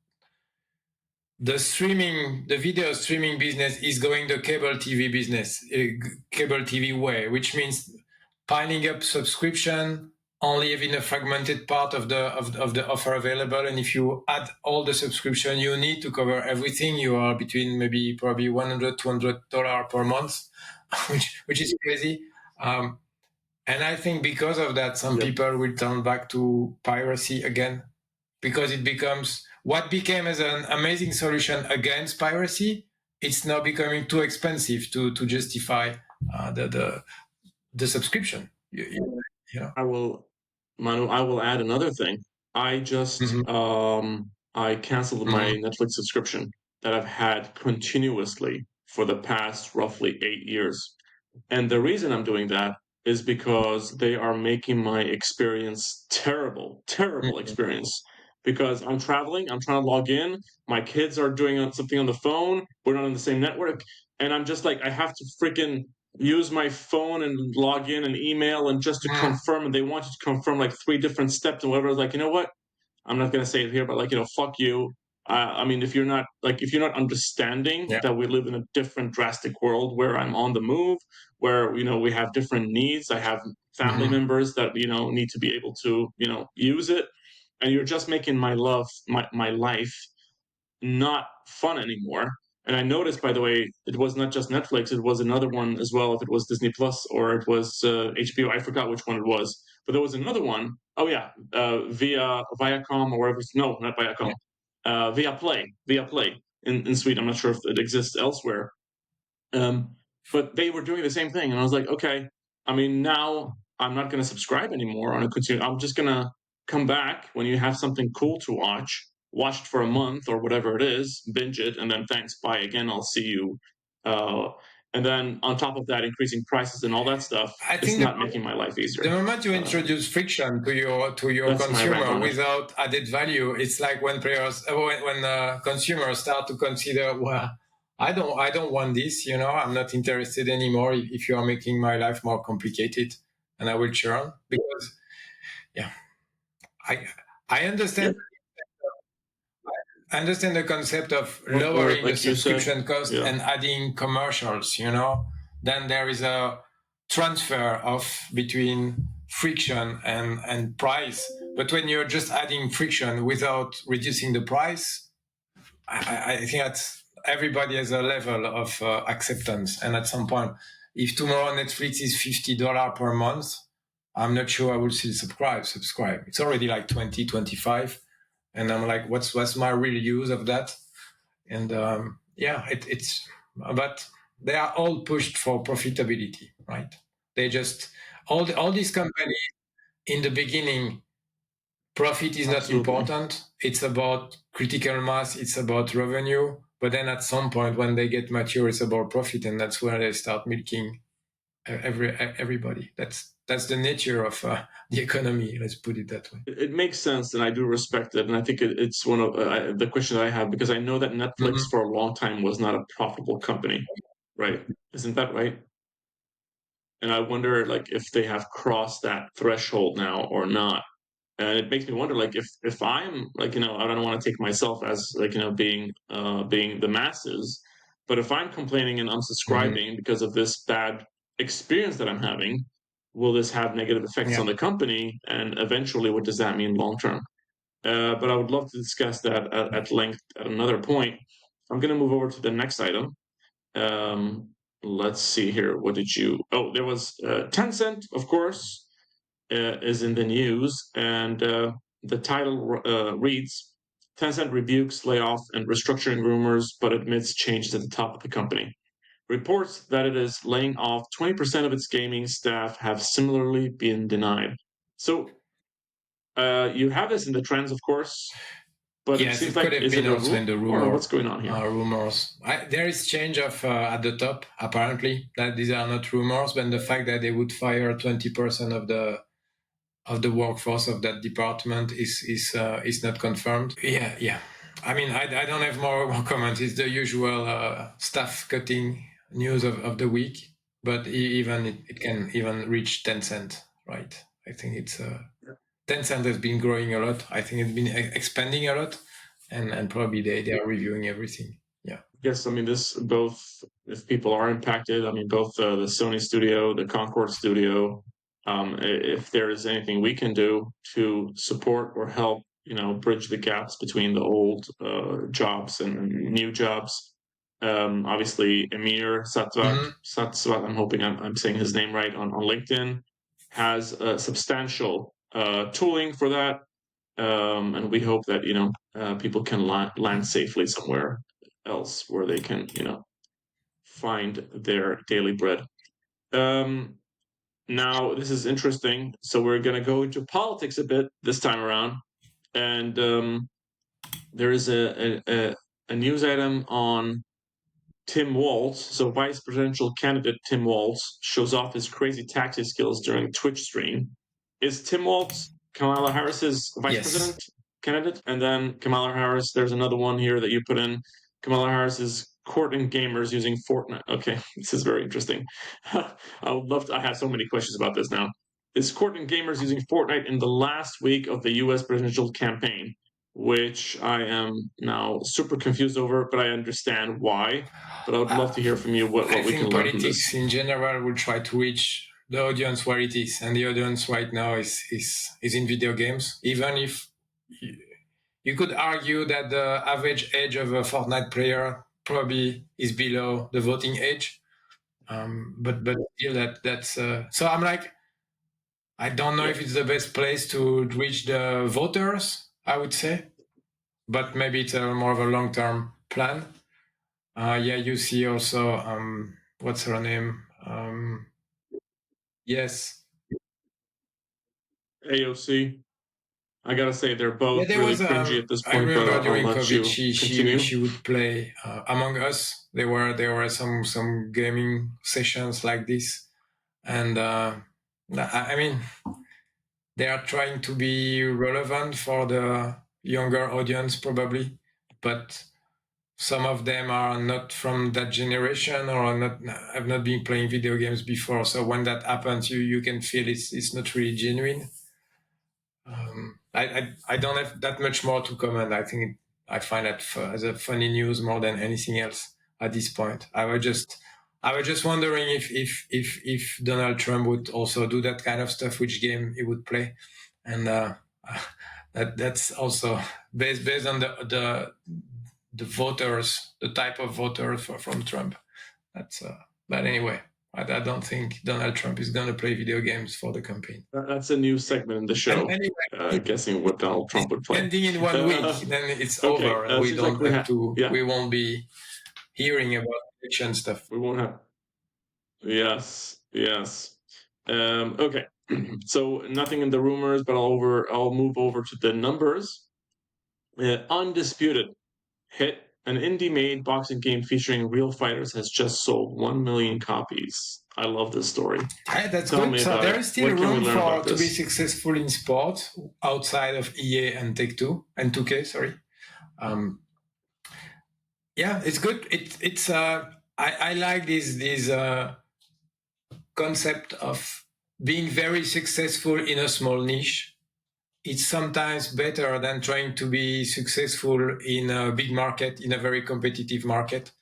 Speaker 2: the video streaming business is going the cable TV business, cable TV way, which means piling up subscription, only having a fragmented part of the offer available. And if you add all the subscription you need to cover everything, you are between probably $100, $200 per month, which is crazy. And I think because of that, some people will turn back to piracy again, because it becomes what became as an amazing solution against piracy. It's now becoming too expensive to justify the subscription.
Speaker 1: I will, Manu, I will add another thing. I just I canceled my Netflix subscription that I've had continuously for the past roughly 8 years. And the reason I'm doing that is because they are making my experience terrible experience. Because I'm traveling, I'm trying to log in, my kids are doing something on the phone, we're not on the same network, and I'm just like, I have to freaking use my phone and log in and email and just to confirm, and they want you to confirm like 3 different steps and whatever. I was like, you know what? I'm not gonna say it here, but like, fuck you. I mean, if you're not understanding that we live in a different drastic world where I'm on the move, where we have different needs. I have family members that need to be able to use it, and you're just making my life not fun anymore. And I noticed, by the way, it was not just Netflix; it was another one as well. If it was Disney Plus or it was HBO, I forgot which one it was. But there was another one. Oh yeah, via Viacom or wherever. No, not Viacom. Via Play in Sweden. I'm not sure if it exists elsewhere. But they were doing the same thing, and I was like, okay. I mean, now I'm not going to subscribe anymore on a continue. I'm just going to come back when you have something cool to watch it for a month or whatever it is, binge it, and then thanks, bye again. I'll see you. And then on top of that, increasing prices and all that stuff, it's not making my life easier.
Speaker 2: The moment you introduce friction to your consumer without added value, it's like when consumers start to consider, well, I don't want this, I'm not interested anymore if you are making my life more complicated, and I will churn, because I understand. I understand the concept of lowering the subscription cost and adding commercials, Then there is a transfer between friction and price. But when you're just adding friction without reducing the price, I think that everybody has a level of acceptance. And at some point, if tomorrow Netflix is $50 per month, I'm not sure I will still subscribe. It's already like 20, 25. And I'm like, what's my real use of that? And it's, but they are all pushed for profitability, right? They just, all these companies in the beginning, profit is not important. It's about critical mass. It's about revenue. But then at some point, when they get mature, it's about profit, and that's where they start milking everybody. That's the nature of the economy. Let's put it that way.
Speaker 1: It makes sense, and I do respect it. And I think it's one of the questions I have, because I know that Netflix for a long time was not a profitable company, right? Isn't that right? And I wonder, like, if they have crossed that threshold now or not. And it makes me wonder, like, if I'm like, I don't want to take myself as like, being the masses, but if I'm complaining and unsubscribing because of this bad experience that I'm having, will this have negative effects on the company? And eventually, what does that mean long term? But I would love to discuss that at length at another point. I'm going to move over to the next item. Let's see here. What did you? Oh, there was Tencent, of course, is in the news, and the title reads: Tencent rebukes layoff and restructuring rumors, but admits changes at the top of the company. Reports that it is laying off 20% of its gaming staff have similarly been denied. So you have this in the trends, of course. But
Speaker 2: yes,
Speaker 1: it seems like, is it also in the rumor, or what's going on here?
Speaker 2: Rumors. There is change of at the top, apparently. That these are not rumors, but the fact that they would fire 20% of the workforce of that department is not confirmed. Yeah. I mean, I don't have more comments. It's the usual staff cutting news of the week, but it can even reach Tencent, right? I think it's Tencent has been growing a lot. I think it's been expanding a lot, and probably they are reviewing everything. Yeah.
Speaker 1: Yes, I mean, this both, if people are impacted, I mean, both the Sony studio, the Concord studio, if there is anything we can do to support or help, bridge the gaps between the old jobs and new jobs. Obviously, Emir Satwat, I'm hoping I'm saying his name right, on LinkedIn, has substantial tooling for that. And we hope that people can land safely somewhere else where they can find their daily bread. Now this is interesting. So we're going to go into politics a bit this time around, and there is a news item on Tim Walz. So vice presidential candidate Tim Walz shows off his crazy taxi skills during Twitch stream. Is Tim Walz Kamala Harris's vice president candidate? And then Kamala Harris, there's another one here that you put in. Kamala Harris is courting gamers using Fortnite. Okay, this is very interesting. I would love to. I have so many questions about this now. Is courting gamers using Fortnite in the last week of the U.S. presidential campaign, which I am now super confused over, but I understand why. But I would love to hear from you what we can learn from this.
Speaker 2: Politics in general will try to reach the audience where it is, and the audience right now is in video games. Even if you could argue that the average age of a Fortnite player probably is below the voting age, but still that's so I'm like, I don't know if it's the best place to reach the voters, I would say, but maybe it's more of a long-term plan. You see also what's her name? Yes,
Speaker 1: AOC. I gotta say, they're both really cringy at this point. I
Speaker 2: remember during COVID, she would play Among Us. There were some gaming sessions like this, and I mean, they are trying to be relevant for the younger audience probably, but some of them are not from that generation or have not been playing video games before. So when that happens, you can feel it's not really genuine. I don't have that much more to comment. I find that as a funny news more than anything else at this point. I was just wondering if Donald Trump would also do that kind of stuff, which game he would play, and that's also based on the voters, the type of voters from Trump. But anyway, I don't think Donald Trump is going to play video games for the campaign.
Speaker 1: That's a new segment in the show. Anyway, guessing what Donald Trump would play.
Speaker 2: Ending in 1 week, then it's over. We don't have to. Yeah. We won't be hearing about election stuff.
Speaker 1: We won't have. Yes. Okay. So nothing in the rumors, but I'll move over to the numbers. Undisputed hit an indie-made boxing game featuring real fighters has just sold 1 million copies. I love this story.
Speaker 2: That's good. So there is still room to be successful in sports outside of EA and Take-Two and 2K. Sorry. Yeah, it's good. It's I like this concept of being very successful in a small niche. It's sometimes better than trying to be successful in a big market, in a very competitive market.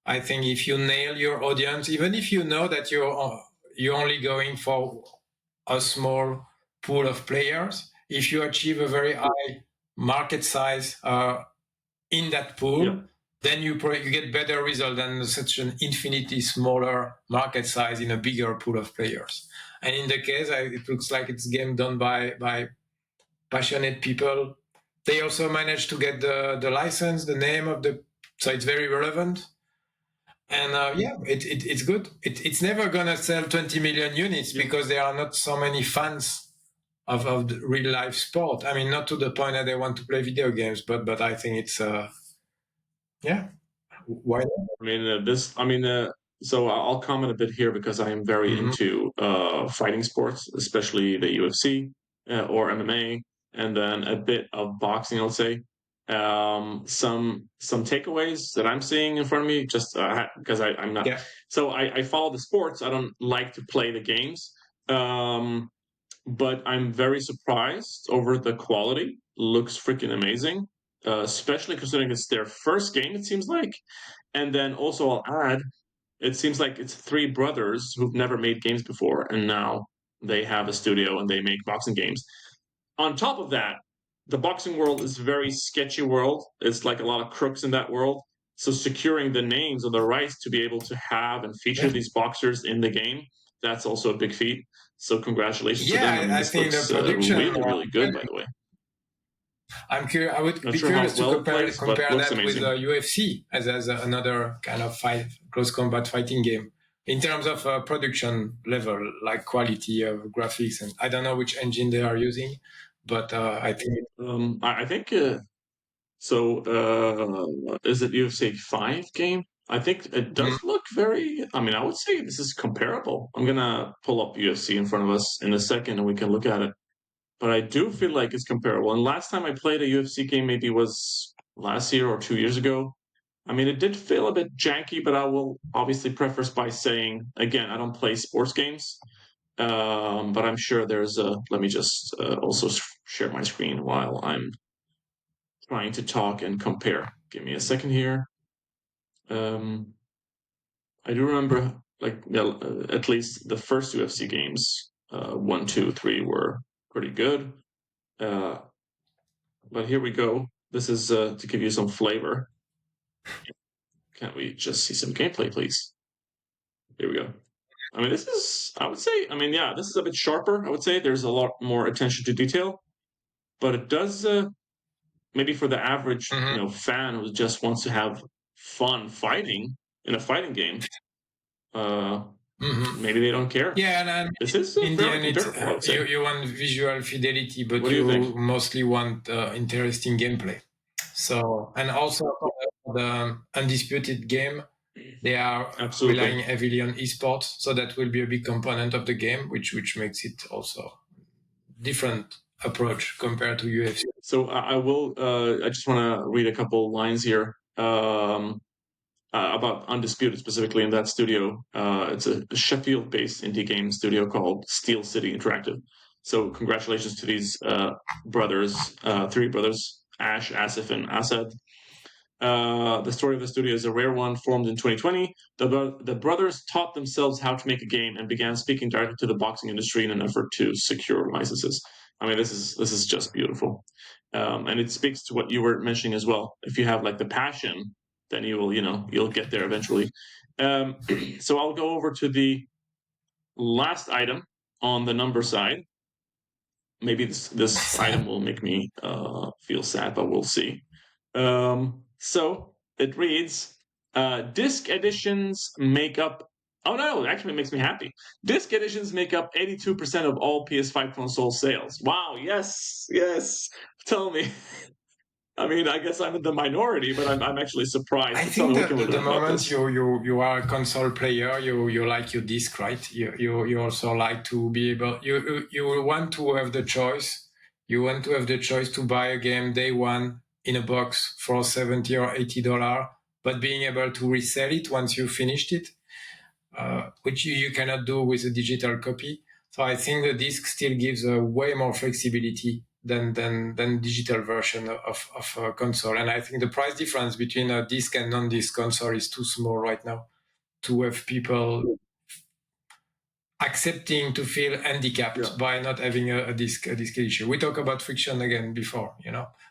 Speaker 2: I think if you nail your audience, even if you know that you're only going for a small pool of players, if you achieve a very high market size in that pool, then you get better result than such an infinitely smaller market size in a bigger pool of players. And in the case, it looks like it's a game done by passionate people. They also managed to get the license, the name of so it's very relevant. And it's good. It's never gonna sell 20 million units because there are not so many fans of the real life sport. I mean, not to the point that they want to play video games, but I think it's why not?
Speaker 1: So I'll comment a bit here because I am very into fighting sports, especially the UFC or MMA, and then a bit of boxing, I'll say. Some takeaways that I'm seeing in front of me, just because I'm not.
Speaker 2: Yeah.
Speaker 1: So I follow the sports. I don't like to play the games, but I'm very surprised over the quality. Looks freaking amazing, especially considering it's their first game. It seems like, and then also I'll add, it seems like it's 3 brothers who've never made games before, and now they have a studio and they make boxing games. On top of that, the boxing world is a very sketchy world. It's like a lot of crooks in that world. So securing the names or the rights to be able to have and feature these boxers in the game, that's also a big feat. So congratulations to them.
Speaker 2: I think
Speaker 1: this
Speaker 2: the production
Speaker 1: really, really good, by the way.
Speaker 2: I'm curious. I would be curious to compare that with UFC as another kind of close combat fighting game in terms of production level, like quality of graphics, and I don't know which engine they are using, but I think.
Speaker 1: I think so. Is it UFC 5 game? I think it does look very. I mean, I would say this is comparable. I'm gonna pull up UFC in front of us in a second, and we can look at it. But I do feel like it's comparable. And last time I played a UFC game maybe was last year or 2 years ago. I mean, it did feel a bit janky, but I will obviously preface by saying, again, I don't play sports games. But I'm sure there's a. Let me just also share my screen while I'm trying to talk and compare. Give me a second here. I do remember, at least the first UFC games, 1, 2, 3 were pretty good. But here we go. This is to give you some flavor. Can't we just see some gameplay, please? Here we go. I mean, this is, I would say, this is a bit sharper, I would say. There's a lot more attention to detail. But it does, maybe for the average fan who just wants to have fun fighting in a fighting game, maybe they don't care.
Speaker 2: Yeah, and
Speaker 1: this is
Speaker 2: in the end, you want visual fidelity, but you mostly want interesting gameplay. So, and also the Undisputed game, they are relying heavily on esports, so that will be a big component of the game, which makes it also different approach compared to UFC.
Speaker 1: So I will. I just want to read a couple lines here about Undisputed specifically in that studio. It's a Sheffield-based indie game studio called Steel City Interactive. So congratulations to these brothers, 3 brothers, Ash, Asif, and Asad. The story of the studio is a rare one, formed in 2020. The brothers taught themselves how to make a game and began speaking directly to the boxing industry in an effort to secure licenses. I mean, this is just beautiful, and it speaks to what you were mentioning as well. If you have like the passion, then you'll get there eventually. So I'll go over to the last item on the number side. Maybe this item will make me feel sad, but we'll see. So it reads, disc editions make up. Oh no, actually it makes me happy. Disc editions make up 82% of all PS5 console sales. Wow, yes. Tell me. I mean, I guess I'm in the minority, but I'm actually surprised.
Speaker 2: I think that the moment
Speaker 1: this.
Speaker 2: you are a console player, you like your disc, right? You also like to be able you want to have the choice. You want to have the choice to buy a game day one in a box for $70 or $80, but being able to resell it once you finished it, which you cannot do with a digital copy. So I think the disc still gives a way more flexibility than digital version of a console. And I think the price difference between a disc and non-disc console is too small right now to have people accepting to feel handicapped by not having a disc issue. We talk about friction again before,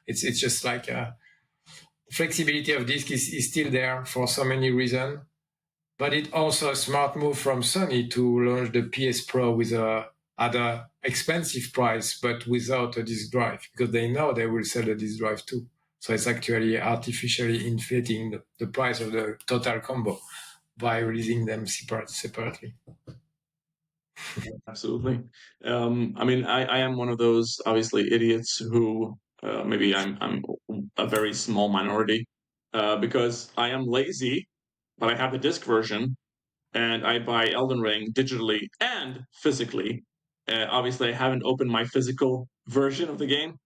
Speaker 2: it's just like flexibility of disc is still there for so many reasons. But it's also a smart move from Sony to launch the PS Pro with at a expensive price, but without a disc drive, because they know they will sell a disc drive too. So it's actually artificially inflating the price of the total combo by releasing them separately.
Speaker 1: Absolutely. I mean, I am one of those obviously idiots who maybe I'm a very small minority because I am lazy, but I have the disc version and I buy Elden Ring digitally and physically. Obviously, I haven't opened my physical version of the game,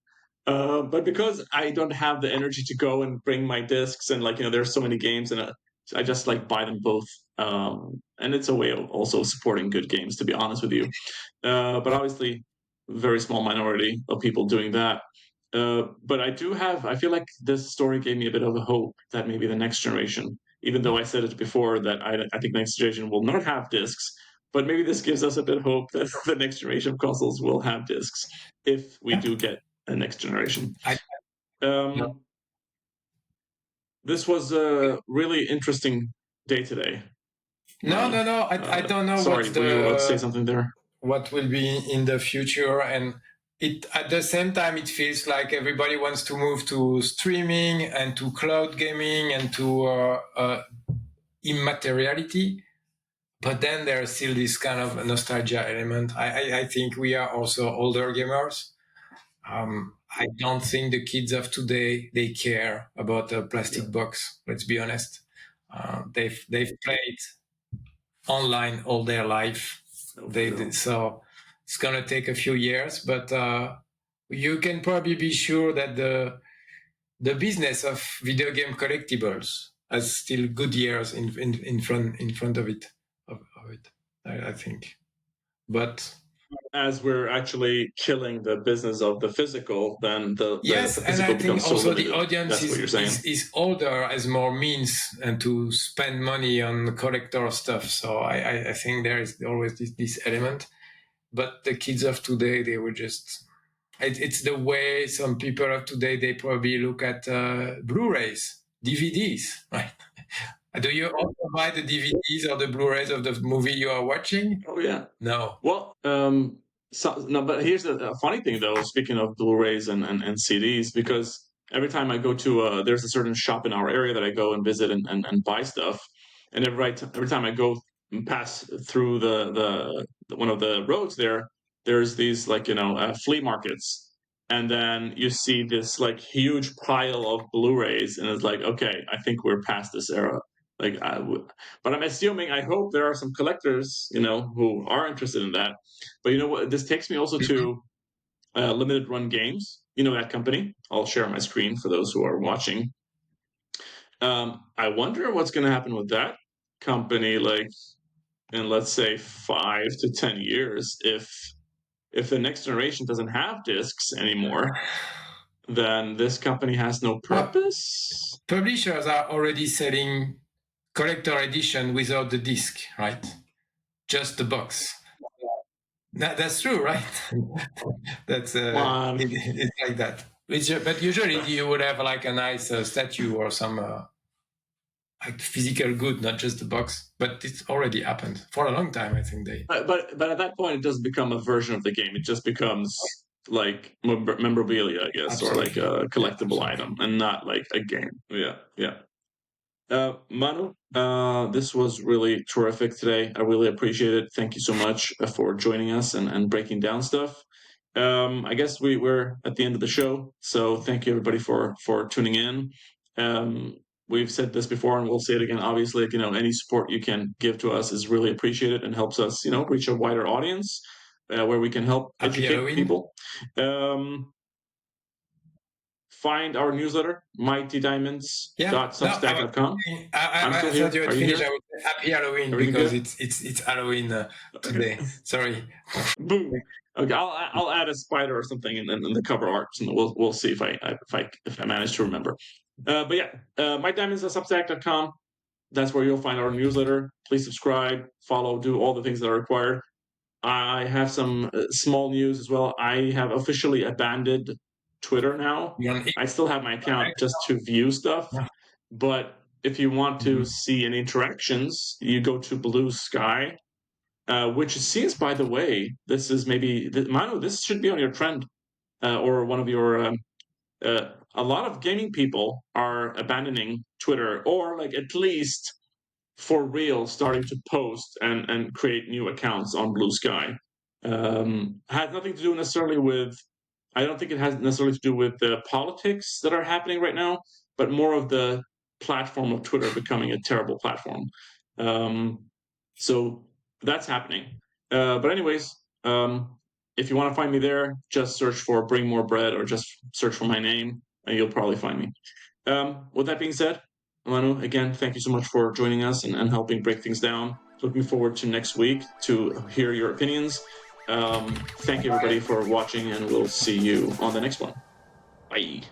Speaker 1: but because I don't have the energy to go and bring my discs and there's so many games and I just buy them both. And it's a way of also supporting good games, to be honest with you. But obviously, very small minority of people doing that. But I feel like this story gave me a bit of a hope that maybe the next generation, even though I said it before that I think next generation will not have discs, but maybe this gives us a bit of hope that the next generation of consoles will have discs if we do get a next generation. This was a really interesting day today.
Speaker 2: No. I don't know.
Speaker 1: Sorry, were you about to say something there?
Speaker 2: What will be in the future, and it at the same time it feels like everybody wants to move to streaming and to cloud gaming and to immateriality. But then there's still this kind of nostalgia element. I think we are also older gamers. I don't think the kids of today, they care about a plastic box. Let's be honest. They've played online all their life. So it's gonna take a few years, but you can probably be sure that the business of video game collectibles has still good years in front of it. I think, but
Speaker 1: as we're actually killing the business of the physical, then the
Speaker 2: yes,
Speaker 1: the
Speaker 2: and I think also the audience
Speaker 1: is
Speaker 2: older, has more means and to spend money on collector stuff. So I think there is always this element. But the kids of today, they were just. It's the way some people of today, they probably look at Blu-rays, DVDs, right? Do you also buy the DVDs or the Blu-rays of the movie you are watching?
Speaker 1: Oh yeah.
Speaker 2: No.
Speaker 1: Well, no, but here's a funny thing though. Speaking of Blu-rays and CDs, because every time I go to there's a certain shop in our area that I go and visit and buy stuff, and every time I go and pass through the one of the roads there's these flea markets. And then you see this huge pile of Blu-rays, and it's like, okay, I think we're past this era. But I'm assuming, I hope there are some collectors, who are interested in that. But you know what? This takes me also to Limited Run Games. You know that company? I'll share my screen for those who are watching. I wonder what's going to happen with that company, in let's say 5 to 10 years, if the next generation doesn't have discs anymore. Then this company has no purpose.
Speaker 2: Well, publishers are already selling collector edition without the disc, right? Just the box. That's true, right? That's it's like that. But usually you would have a nice statue or some physical good, not just the box. But it's already happened for a long time. I think they.
Speaker 1: But at that point, it doesn't become a version of the game. It just becomes memorabilia, I guess, absolutely. Or a collectible item, and not a game. Yeah. Manu, this was really terrific today. I really appreciate it. Thank you so much for joining us and breaking down stuff. I guess we're at the end of the show. So thank you everybody for tuning in. We've said this before and we'll say it again. Obviously, any support you can give to us is really appreciated and helps us, reach a wider audience where we can help educate people. Find our newsletter, mightydiamonds.substack.com.
Speaker 2: I'm still here. Are you here? I would say happy Halloween because it's Halloween today. Sorry.
Speaker 1: Boom. Okay, I'll add a spider or something in the cover art, and we'll see if I manage to remember. But yeah, mightydiamonds.substack.com. That's where you'll find our newsletter. Please subscribe, follow, do all the things that are required. I have some small news as well. I have officially abandoned Twitter now. I still have my account just to view stuff, but if you want to see any interactions, you go to Blue Sky, which seems, by the way, this is maybe Manu. This should be on your trend or one of your. A lot of gaming people are abandoning Twitter, or like at least for real starting to post and create new accounts on Blue Sky. Has nothing to do necessarily with, I don't think it has necessarily to do with the politics that are happening right now, but more of the platform of Twitter becoming a terrible platform. So that's happening. But anyways, if you want to find me there, just search for Bring More Bread or just search for my name and you'll probably find me. With that being said, Manu, again, thank you so much for joining us and helping break things down. Looking forward to next week to hear your opinions. Thank you, everybody, for watching, and we'll see you on the next one. Bye.